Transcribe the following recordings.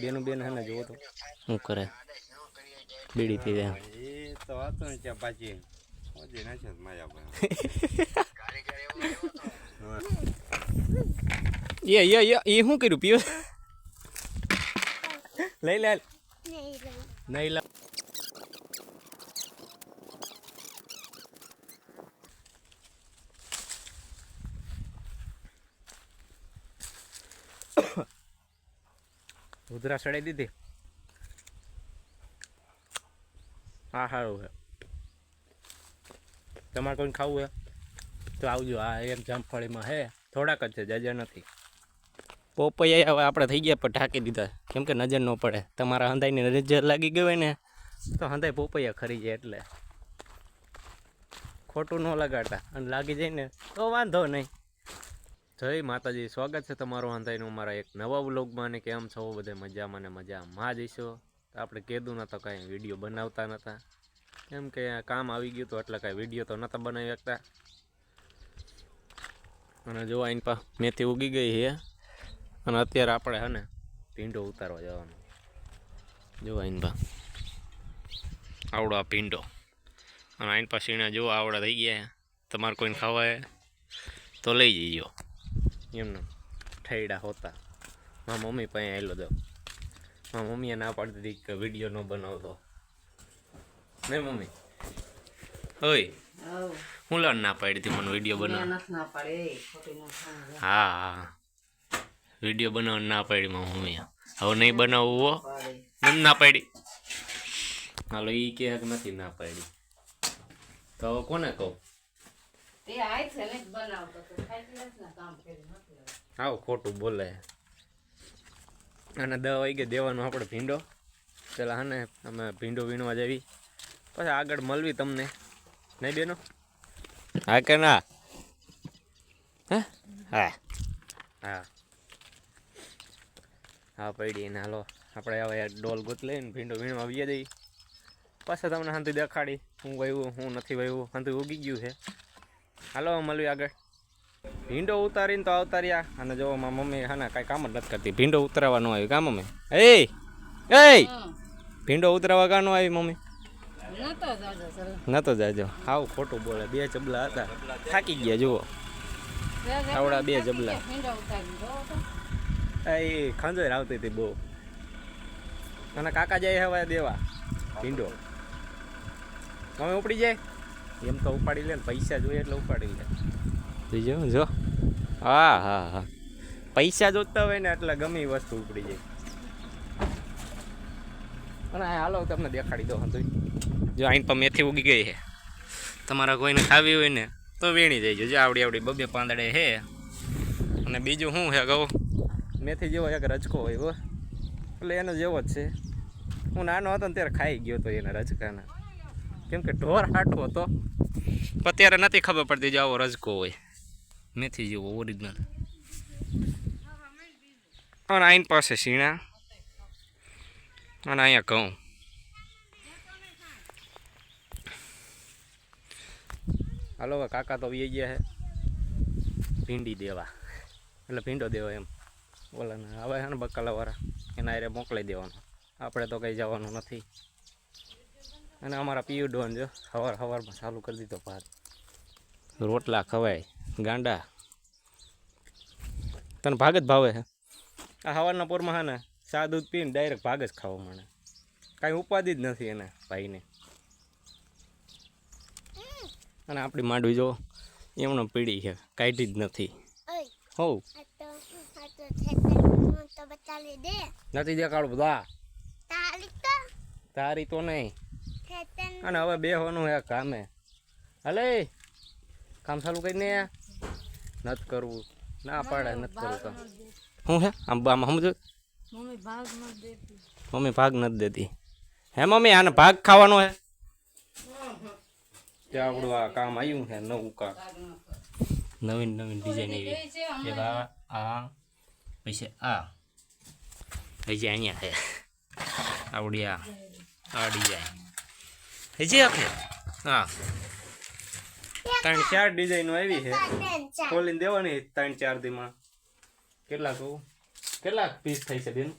બેનું બેન હે જોવો તો શું કરે બીડી પીવે એ તો હતો ને ત્યાં પાછી ઓજી નાખે માયા એ શું કર્યું પીવે લઈ લે નહીં લા ઉધરા સડાઈ દીધી હા સારું છે તમારે કોઈને ખાવું હે તો આવજો આ એક જામફળીમાં હે થોડાક જ છે જાજા નથી પોપૈયા હવે આપણે થઈ ગયા પણ ઢાંકી દીધા કેમ કે નજર ન પડે તમારા હંધાઈની નજર લાગી ગઈ હોય ને તો હંધાઈ પોપૈયા ખરી જાય એટલે ખોટું ન લગાડતા અને લાગી જાય ને તો વાંધો નહીં જય માતાજી, સ્વાગત છે તમારું હંધાઈનું અમારા એક નવા વ્લોગમાં. ને કેમ છો બધે મજામાં ને મજામાં જઈશો. તો આપણે કીધું નતા કાંઈ વિડીયો બનાવતા નહોતા કેમ કે કામ આવી ગયું તો એટલે કાંઈ વિડીયો તો નહોતા બનાવી શકતા. અને જો આઈન પા મેથી ઉગી ગઈ છે અને અત્યારે આપણે હે ને ભીંડો ઉતારવા જવાનું. જો આઈન પા આવડો આ ભીંડો અને આઈન પા સીણા જો આવડા થઈ ગયા. તમારે કોઈને ખાવાય તો લઈ જઈજો એમને ઠેડા હોતા. મારા મમ્મી પાસે આવેલો દો. મારા મમ્મીએ ના પાડી દીધી કે વિડીયો ન બનાવતો નહીં મમ્મી. ઓય હું લડ ના પાડી હતી મને વિડીયો બનાવવા. હા હા વિડીયો બનાવવા ના પાડી મારા મમ્મીએ. હવે નહીં બનાવવું હો મને ના પાડી. હાલો એ કે નથી ના પાડી તો હવે કોને કહું. આવું ખોટું બોલે. અને 10 વાગે દેવાનો આપણે ભીંડો. પેલા હા ને અમે ભીંડો વીણવા જવી પછી આગળ મળવી તમને નહીં બેનો. હા કે ના હા હા હા હા પડી ને હાલો આપણે હવે ડોલ ગોત લઈને ભીંડો વીણવા આવી જઈ. પાછા તમને હાંતી દેખાડી હું વાવ્યું હું નથી વાવ્યું. હાંતી ઉગી ગયું છે. હાલો મળવી આગળ. ભીંડો ઉતારીને તો આવતા રહ્યા. અને જો મારા મમ્મી હા ને કાંઈ કામ જ નથી કરતી. ભીંડો ઉતરાવા ન આવી કા મમ્મી? એ ભીંડો ઉતરાવા કા ન આવી મમ્મી? નતો જાજો. હાવ ખોટું બોલે. 2 જબલા હતા થાકી ગયા જુઓ આવડા 2 જબલા. એ ખંજોર આવતી હતી બહુ. અને કાકા જાય હવે દેવા ભીંડો. તમે ઉપડી જાય એમ તો ઉપાડી લે ને પૈસા જોઈએ એટલે ઉપાડી લે. જો જો હા હા હા પૈસા જોતા હોય ને એટલે ગમે એ વસ્તુ ઉપડી જાય. અને હાલો તમને દેખાડી દો. જો આઈન પર મેથી ઉગી ગઈ છે. તમારા કોઈને ખાવી હોય ને તો વેણી જઈજો. જો આવડી આવડી 2 પાંદડે છે. અને બીજું શું છે કહું મેથી જેવો એક રચકો હોય હો એટલે એનો જેવો જ છે. હું નાનો હતો ને ત્યારે ખાઈ ગયો હતો એના રચકાના કેમ કે ઢોર હાટવો હતો. પણ ત્યારે નથી ખબર પડતી જો આવો રજકો હોય મેથી જેવો ઓરિજિનલ. અને આઈન પાસે સીણા અને અહીંયા ઘઉં. હાલો હવે કાકા તો વી ગયા છે ભીંડી દેવા એટલે ભીંડો દેવા એમ ઓલાને હવે છે ને બકાલાવાળા એના અરે મોકલાઈ દેવાનું. આપણે તો કંઈ જવાનું નથી. અને અમારા પીયુ ડોન જો સવારમાં ચાલુ કરી દીધો ભાત. રોટલા ખવાય ગાંડા. તને ભાગ જ ભાવે છે આ સવારના પોરમાં હા ને ચા દૂધ પીને ડાયરેક્ટ ભાગ જ ખાવા મને. કાંઈ ઉપાધિ જ નથી એને ભાઈને. અને આપણી માંડવી જો એમનો પીડી છે કાઢી જ નથી. હોવ નથી દેખાડું બધા તારી તો નહીં. અને હવે બેહવાનું હે કામે. હલે કામ ચાલુ કરીને નથી કરવું ના પાડે નથી કરવું કામ. શું હે આમ સમજો મમ્મી ભાગ નથી દેતી. હે મમ્મી આને ભાગ ખાવાનો હે ત્યાં આપણું આ કામ આવ્યું છે નવું કામ. નવીન ડિઝાઇન એવી એ આ પછી આ હજી અહીંયા છે આવડી આ ડિઝાઇન હજી આખે હા 3-4 ડિઝાઇનો આવી છે. ખોલીને દેવાની 3-4 દીમાં. કેટલાક પીસ થાય છે બેન?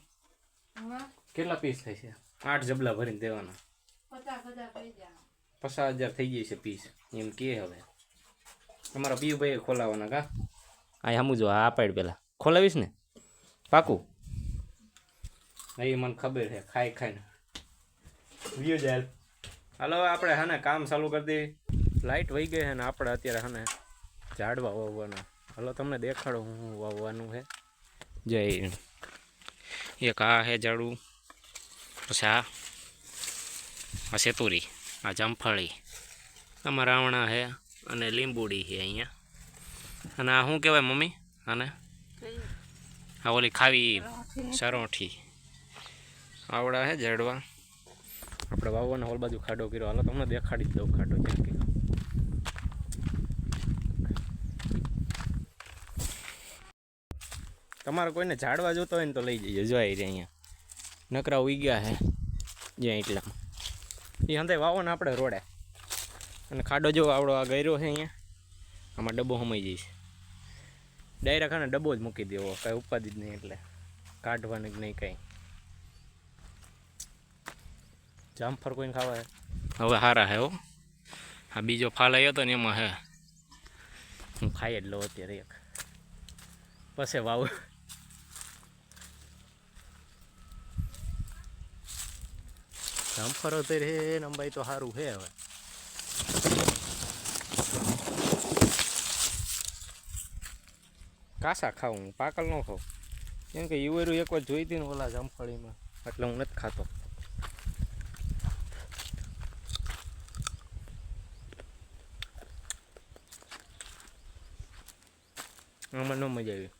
કેટલા પીસ થાય છે? 8 જબલા ભરીને દેવાના. 50,000 થઈ જાય છે પીસ એમ કે. હવે તમારા પીયુભાઈ ખોલાવાના કા? આ હમું જો આ પાડ પેલા ખોલાવીશ ને પાકું. એ મને ખબર છે, ખાઈ ખાઈને વ્યૂ જાય. હાલો આપણે હે ને કામ ચાલુ કરી દઈએ. લાઇટ વહી ગઈ છે ને આપણે અત્યારે હે ને ઝાડવા વાવવાના. હાલો તમને દેખાડો હું વાવવાનું છે. જય એક આ છે ઝાડવું, પછી આ સેતુરી, આ જામફળી, આમાં રાવણા છે અને લીંબુડી છે અહીંયા. અને આ શું કહેવાય મમ્મી આને? આ ઓલી ખાવી સરોઠી. આવડા છે ઝાડવા. આપણે વાવવાના હોલ બાજુ ખાડો કર્યો. હાલો તમને દેખાડી જ દઉં ખાડો જેમ કે. તમારે કોઈને ઝાડવા જોતો હોય ને તો લઈ જઈએ. જોઈ રે અહીંયા નકરા ઉઈ ગયા છે જ્યાં એટલામાં. એ હંધાઈ વાવો ને આપણે રોડે. અને ખાડો જો આવડો આ ગયરો છે અહીંયા. આમાં ડબ્બો સમાઈ જઈશ. ડાયરેક્ટ આને ડબ્બો જ મૂકી દેવો, કાંઈ ઉપાધિ જ નહીં. એટલે કાઢવાની જ નહીં કાંઈ. જામફળ કોઈને ખાવા હવે સારા હે હો. આ બીજો ફાલ આવ્યો હતો ને એમાં હે. હું ખાઈ જ લઉં અત્યારે એક, પછી વાવ. જામફળ અત્યારે હે ને અંબાઈ તો સારું છે. હવે કાસા ખાવું, પાકલ ન ખાઉં. કેમ કે યુવેરું એક વાર જોઈ હતી ને ઓલા જામફળીમાં, એટલે હું નથી ખાતો. આમાં ન મજા આવી.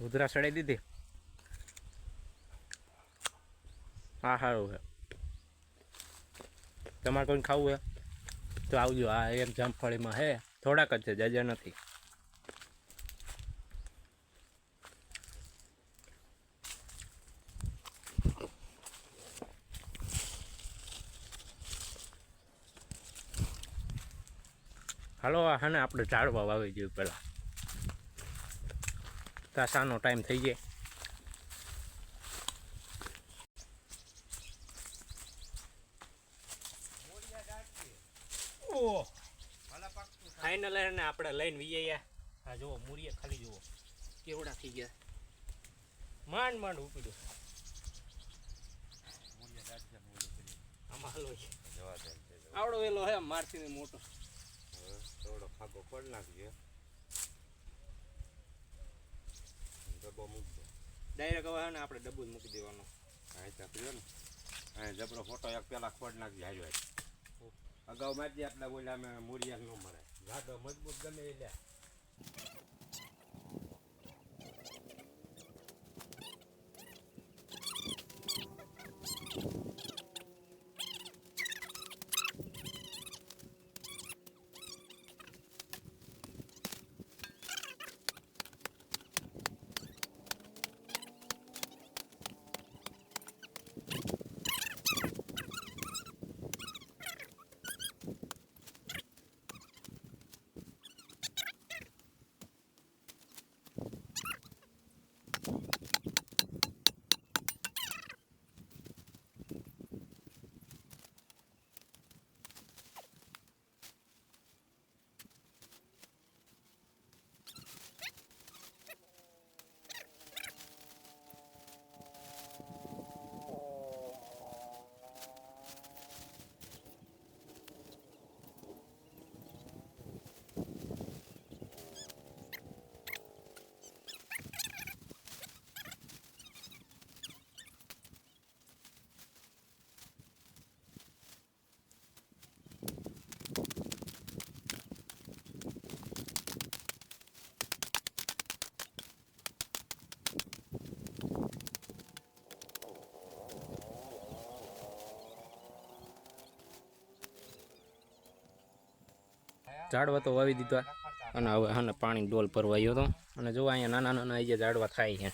ઉધરા સડાઈ દીધી. હા સારું છે. તમારે કોઈને ખાવું છે તો આવજો. આ એક જામફળીમાં હે, થોડાક જ છે, જાજા નથી. હાલો આ ને આપણે ઝાડવા વાવી જોઈએ પહેલાં. તાસાનો ટાઈમ થઈ જાય. ફાઇનલ ને આપણે લઈને વીયા. હા જુઓ મૂળિયા ખાલી જુઓ કેવડા થઈ ગયા. માંડ માંડ ઉપડ્યો. આમાં હાલો આવડો વેલો હે મારથી મોટો. થોડો ફાગો પડ નાખજો. ડબ્બો મૂકજો ડાયરેક્ટ. હવે ને આપણે ડબ્બો જ મૂકી દેવાનો. અહીં ચાપ્યો ને અહીં જબરો ફોટો એક પેલા ખોડ નાખજો. હાજો અગાઉ મારજી આપણે બોલ્યા અમે મૂળિયા ન મળે. જાડો મજબૂત ગમે એ લે. ઝાડવા તો વાવી દીધા. અને હવે હા પાણી ડોલ ભરવાયો હતો. અને જો અહીંયા નાના નાના જે ઝાડવા થાય છે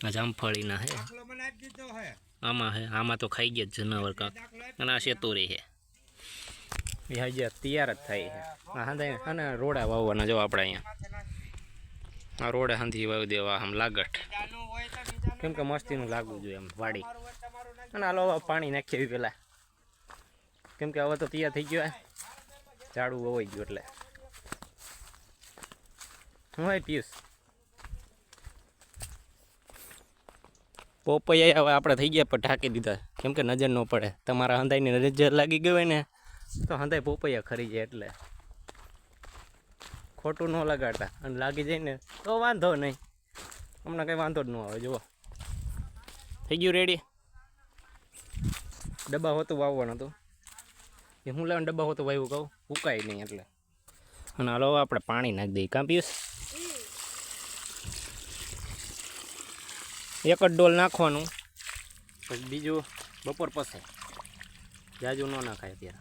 આ જામફળીના હે. આમાં હે, આમાં તો ખાઈ ગયા જનાવર કાંક. અને આ શેતોરી છે એ હજી તૈયાર જ થાય છે. આ હાંધે અને રોડા વાવવાના જો આપણે અહીંયા આ રોડે હાંધી વાવી દેવા આમ લાગટ, કેમ કે મસ્તીનું લાગવું જોઈએ એમ વાડી. અને હાલો હવે પાણી નાખીએ પેલા, કેમ કે હવે તો તૈયાર થઈ ગયો ઝાડું વવાઈ ગયું એટલે. હું હોય પિયુષ પોપૈયા હવે આપણે થઈ ગયા પણ ઢાંકી દીધા, કેમ કે નજર ન પડે. તમારા હંધાઈની નજર લાગી ગઈ હોય ને તો હંધાઈ પોપૈયા ખરી જાય, એટલે ખોટું ન લગાડતા. અને લાગી જાય ને તો વાંધો નહીં, હમણાં કંઈ વાંધો જ ન આવે. જુઓ થઈ ગયું રેડી. ડબ્બા હોતું વાવવાનું હતું એ હું લેવાનું, ડબ્બા હોતું વાવ્યું કહું ઉકાય નહીં એટલે. અને હાલો આપણે પાણી નાખી દઈએ. કાં પિયુષ? એક જ ડોલ નાખવાનું, પછી બીજું બપોર પછી. જાજુ ન નાખાય અત્યારે.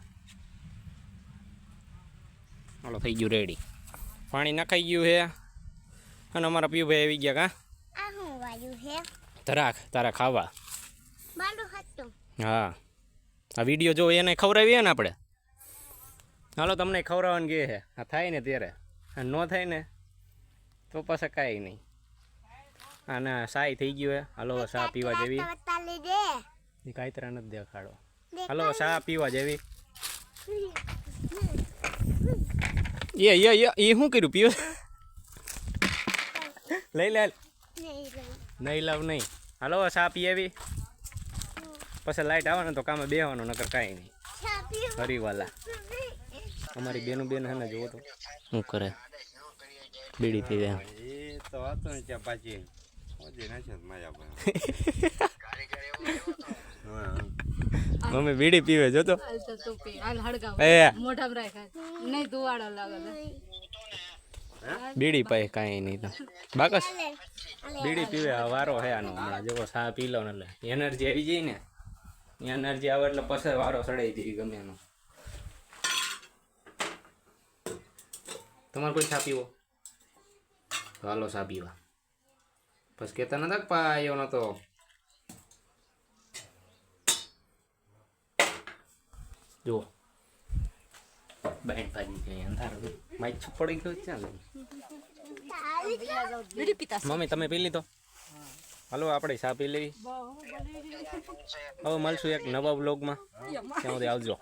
હાલો થઈ ગયું રેડી, પાણી નાખાઈ ગયું છે. અને અમારા પીયુભાઈ આવી ગયા. કાં ધરાક તારા ખાવા? હા, આ વિડીયો જો એને ખવડાવીએ ને આપણે. હાલો તમને ખવડાવવાનું કહે છે. આ થાય ને ત્યારે, આ ન થાય ને તો પાછા કાંઈ નહીં. અને સાય થઈ ગયું હે. હાલો ચા પીવા જેવી. એ કાંઈ તરા નથી દેખાડો. હાલો ચા પીવા જેવી. એ શું કર્યું પીવું? લઈ લે. નહીં લાવ નહીં. હાલો ચા પી આવી. પછી લાઈટ આવે ને તો કામે બેહવાનું, નકર કાંઈ નહીં. હરીવાલા અમારી બેનું બેન હે ને, જોવો તો શું કરે. બીડી પીવે એ તો હતો ને ત્યાં પાછી ઓજી નાખ્યો માયા મમ્મી બીડી પીવે જો તો. બીડી પાય કાંઈ નહીં તો બાકસ બીડી પીવે. વારો હે આનો હમણાં. જેવો ચા પી લો ને એટલે એનર્જી આવી જાય ને, એનર્જી આવે એટલે પછી વારો સડાઈ દેવી ગમે એનો. તમારે કોઈ ચા પીવો? હાલો ચા પીવા. પછી કહેતા નતા પાયો નતો. જુઓ બેન ભાજી ગઈ અંધારું માઇક પડી ગયો ક્યાં ગઈ? મમ્મી તમે પી લીધો? હાલો આપણે ચા પી લેવી. હવે મળશું એક નવા બ્લોગમાં, ત્યાં સુધી આવજો.